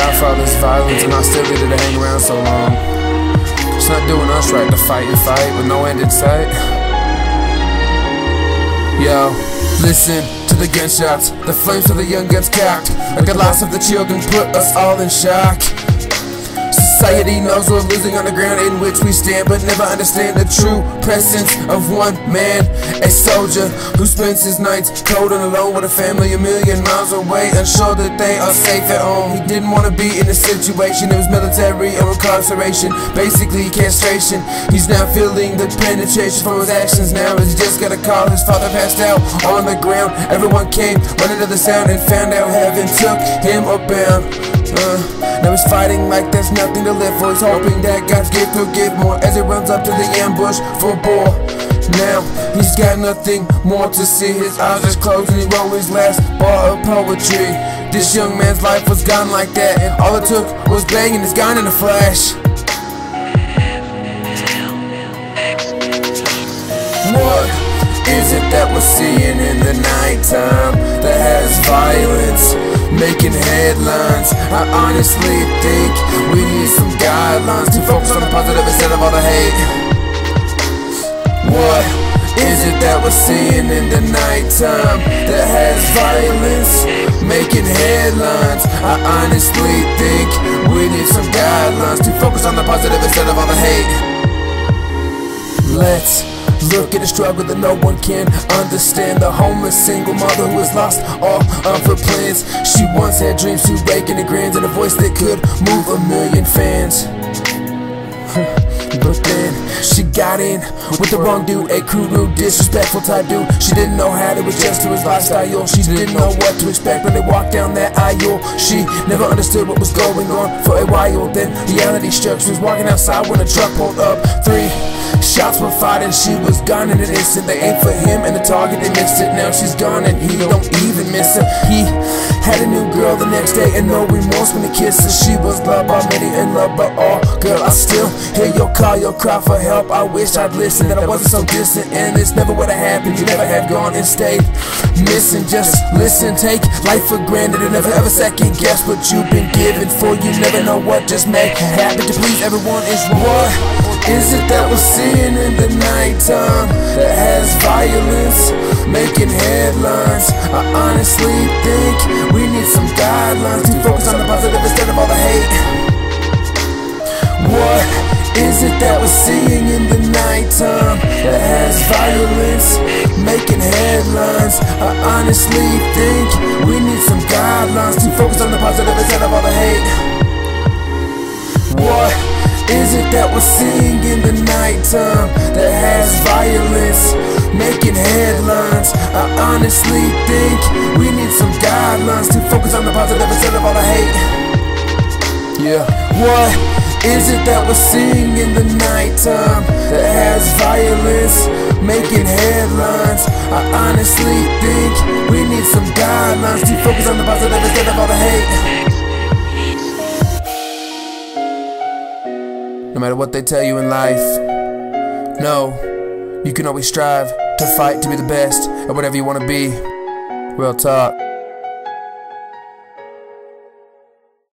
die for all this violence and hostility to hang around so long. It's not doing us right to fight and fight with no end in sight. Yo, listen to the gunshots, the flames of the young guns cocked, like the loss of the children put us all in shock. Society knows we're losing on the ground in which we stand, but never understand the true presence of one man. A soldier who spends his nights cold and alone with a family a million miles away, unsure that they are safe at home. He didn't want to be in this situation. It was military and incarceration, basically castration. He's now feeling the penetration from his actions now, as he just got a call. His father passed out on the ground. Everyone came running to the sound and found out heaven took him abound. Now he's fighting like there's nothing to live for. He's hoping that God's gift will give more as he runs up to the ambush for boar. Now he's got nothing more to see. His eyes just closed and he wrote his last bar of poetry. This young man's life was gone like that, and all it took was bang and it's gone in a flash. What is it that we're seeing in the nighttime that has violence making headlines? I honestly think we need some guidelines to focus on the positive instead of all the hate. What is it that we're seeing in the nighttime that has violence making headlines? I honestly think we need some guidelines to focus on the positive instead of all the hate. Let's look at the struggle that no one can understand. The homeless single mother who has lost all of her plans. She once had dreams to rake in the grins and a voice that could move a million fans. But then she got in with the wrong dude, a crude, rude, disrespectful type dude. She didn't know how to adjust to his lifestyle. She didn't know what to expect when they walked down that aisle. She never understood what was going on for a while. Then reality struck. She was walking outside when a truck pulled up. 3 shots were fired and she was gone in an instant. They aimed for him and the target, they missed it. Now she's gone and he don't even miss her. He had a new girl the next day and no remorse when he kissed her. She was loved by many and loved by all. Girl, I still hear your call, your cry for help. I wish I'd listened, that I wasn't so distant, and this never would have happened. You never had gone and stayed missing. Just listen, take life for granted and never ever second guess what you've been given for. You never know what just may happen. To please everyone is what is it that we're seeing in the nighttime that has violence making headlines? I honestly think we need some guidelines to focus on the positive instead of all the hate. What is it that we're seeing in the nighttime that has violence making headlines? I honestly think we need some guidelines to focus on the positive instead of all the hate. What is it that we're seeing in the nighttime that has violence making headlines? I honestly think we need some guidelines to focus on the positive instead of all the hate. Yeah. What is it that we're seeing in the nighttime that has violence making headlines? I honestly think we need some guidelines to focus on the positive instead of all the hate. No matter what they tell you in life, no, you can always strive to fight to be the best at whatever you want to be. Real talk.